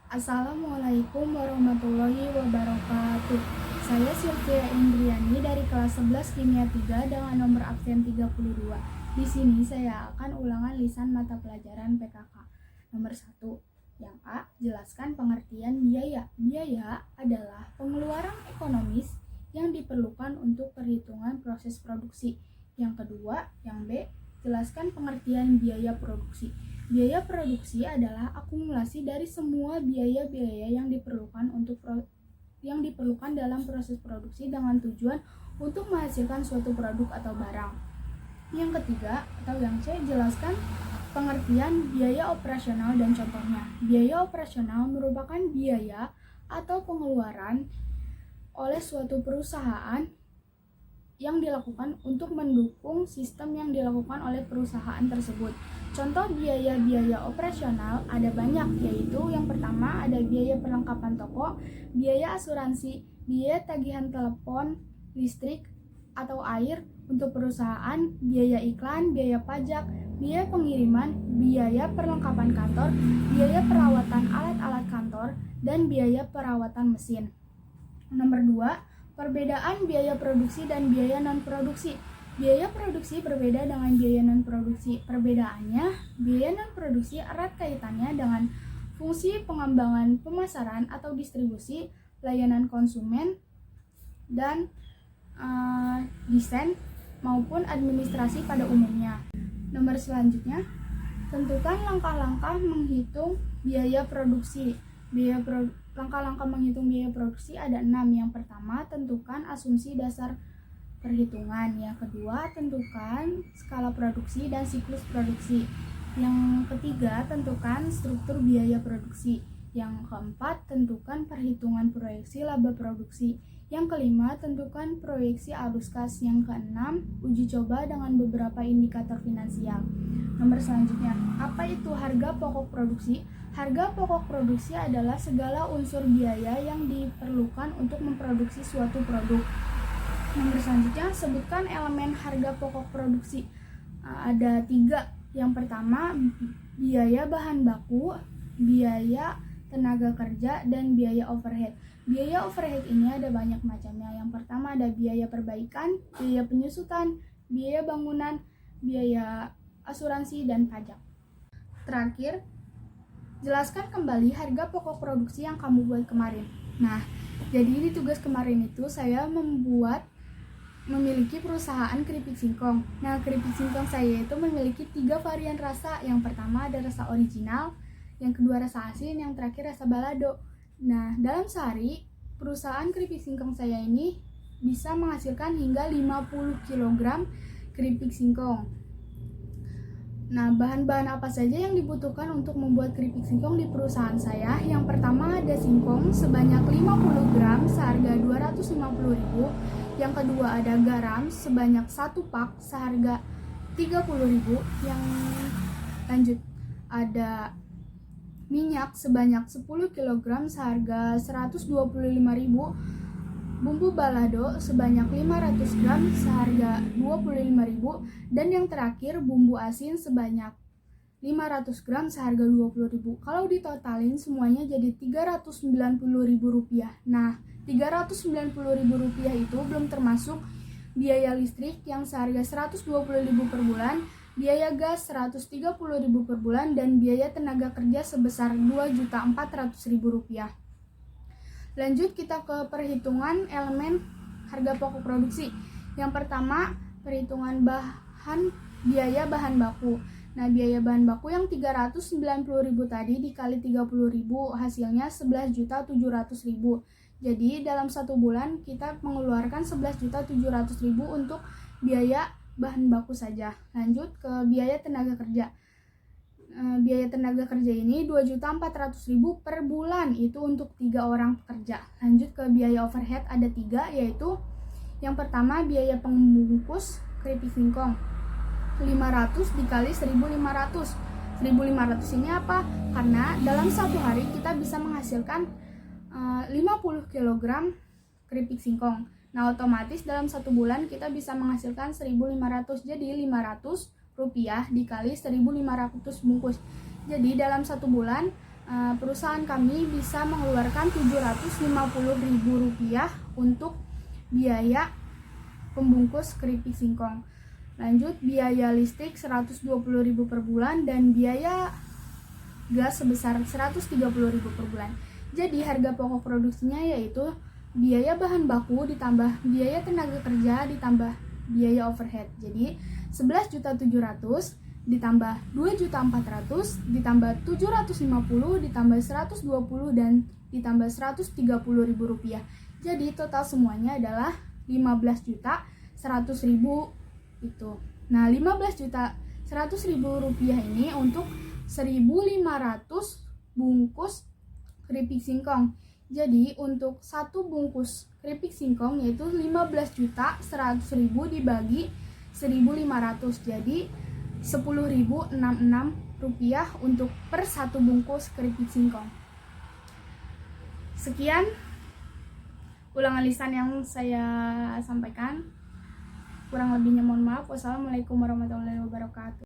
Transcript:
Assalamualaikum warahmatullahi wabarakatuh. Saya Sylvia Indriani dari kelas 11 Kimia 3 dengan nomor absen 32. Di sini saya akan ulangan lisan mata pelajaran PKK. Nomor 1. Yang A, jelaskan pengertian biaya. Biaya adalah pengeluaran ekonomis yang diperlukan untuk perhitungan proses produksi. Yang kedua, yang B, jelaskan pengertian biaya produksi. Biaya produksi adalah akumulasi dari semua biaya-biaya yang diperlukan dalam proses produksi dengan tujuan untuk menghasilkan suatu produk atau barang. Yang ketiga atau yang C, jelaskan pengertian biaya operasional dan contohnya. Biaya operasional merupakan biaya atau pengeluaran oleh suatu perusahaan yang dilakukan untuk mendukung sistem yang dilakukan oleh perusahaan tersebut. Contoh biaya-biaya operasional ada banyak, yaitu yang pertama ada biaya perlengkapan toko, biaya asuransi, biaya tagihan telepon, listrik atau air untuk perusahaan, biaya iklan, biaya pajak, biaya pengiriman, biaya perlengkapan kantor, biaya perawatan alat-alat kantor, dan biaya perawatan mesin. Nomor 2, perbedaan biaya produksi dan biaya non-produksi. Biaya produksi berbeda dengan biaya non-produksi. Perbedaannya, biaya non-produksi erat kaitannya dengan fungsi pengembangan pemasaran atau distribusi, layanan konsumen, dan desain maupun administrasi pada umumnya. Nomor selanjutnya, tentukan langkah-langkah menghitung biaya produksi. Langkah-langkah menghitung biaya produksi ada 6. Yang pertama, tentukan asumsi dasar perhitungan. Yang kedua, tentukan skala produksi dan siklus produksi. Yang ketiga, tentukan struktur biaya produksi. Yang keempat, tentukan perhitungan proyeksi laba produksi. Yang kelima, tentukan proyeksi arus kas. Yang keenam, uji coba dengan beberapa indikator finansial. Nomor selanjutnya, apa itu harga pokok produksi? Harga pokok produksi adalah segala unsur biaya yang diperlukan untuk memproduksi suatu produk. Nomor selanjutnya, sebutkan elemen harga pokok produksi. Ada 3. Yang pertama, biaya bahan baku, biaya tenaga kerja, dan biaya overhead. Biaya overhead ini ada banyak macamnya. Yang pertama ada biaya perbaikan, biaya penyusutan, biaya bangunan, biaya asuransi, dan pajak. Terakhir, jelaskan kembali harga pokok produksi yang kamu buat kemarin. Nah, jadi di tugas kemarin itu saya memiliki perusahaan keripik singkong. Nah, keripik singkong saya itu memiliki 3 varian rasa. Yang pertama ada rasa original, yang kedua rasa asin, yang terakhir rasa balado. Nah, dalam sehari perusahaan keripik singkong saya ini bisa menghasilkan hingga 50 kg keripik singkong. Nah, bahan-bahan apa saja yang dibutuhkan untuk membuat keripik singkong di perusahaan saya? Yang pertama ada singkong sebanyak 50 gram seharga 250.000. Yang kedua ada garam sebanyak 1 pak seharga 30.000. Yang lanjut ada minyak sebanyak 10 kg seharga 125.000. Bumbu balado sebanyak 500 gram seharga 25.000. Dan yang terakhir bumbu asin sebanyak 500 gram seharga 20.000. Kalau ditotalin semuanya jadi 390.000 rupiah. Nah, 390.000 rupiah itu belum termasuk biaya listrik yang seharga 120.000 per bulan, biaya gas 130.000 per bulan, dan biaya tenaga kerja sebesar 2.400.000 rupiah. Lanjut kita ke perhitungan elemen harga pokok produksi. Yang pertama, perhitungan biaya bahan baku. Nah, biaya bahan baku yang 390.000 tadi dikali 30.000 hasilnya 11.700.000. Jadi dalam 1 bulan kita mengeluarkan 11.700.000 untuk biaya bahan baku saja. Lanjut ke biaya tenaga kerja. Biaya tenaga kerja ini 2.400.000 per bulan, itu untuk 3 orang pekerja. Lanjut ke biaya overhead ada 3, yaitu yang pertama biaya pembungkus keripik singkong 500 dikali 1.500. 1.500 ini apa? Karena dalam 1 hari kita bisa menghasilkan 50 kg keripik singkong. Nah, otomatis dalam 1 bulan kita bisa menghasilkan 1.500. Jadi 500 rupiah dikali 1.500 bungkus. Jadi dalam 1 bulan perusahaan kami bisa mengeluarkan Rp750.000 untuk biaya pembungkus keripik singkong. Lanjut, biaya listrik Rp120.000 per bulan dan biaya gas sebesar Rp130.000 per bulan. Jadi harga pokok produksinya yaitu biaya bahan baku ditambah biaya tenaga kerja ditambah biaya overhead. Jadi 11.700.000 ditambah 2.400.000 ditambah 750 ditambah 120 dan ditambah Rp130.000. Jadi total semuanya adalah 15.100.000 itu. Nah, 15.100.000 rupiah ini untuk 1.500 bungkus keripik singkong. Jadi untuk satu bungkus keripik singkong yaitu 15.100.000 dibagi 1.500, jadi 10.066 rupiah untuk per satu bungkus keripik singkong. Sekian ulangan lisan yang saya sampaikan. Kurang lebihnya mohon maaf. Wassalamualaikum warahmatullahi wabarakatuh.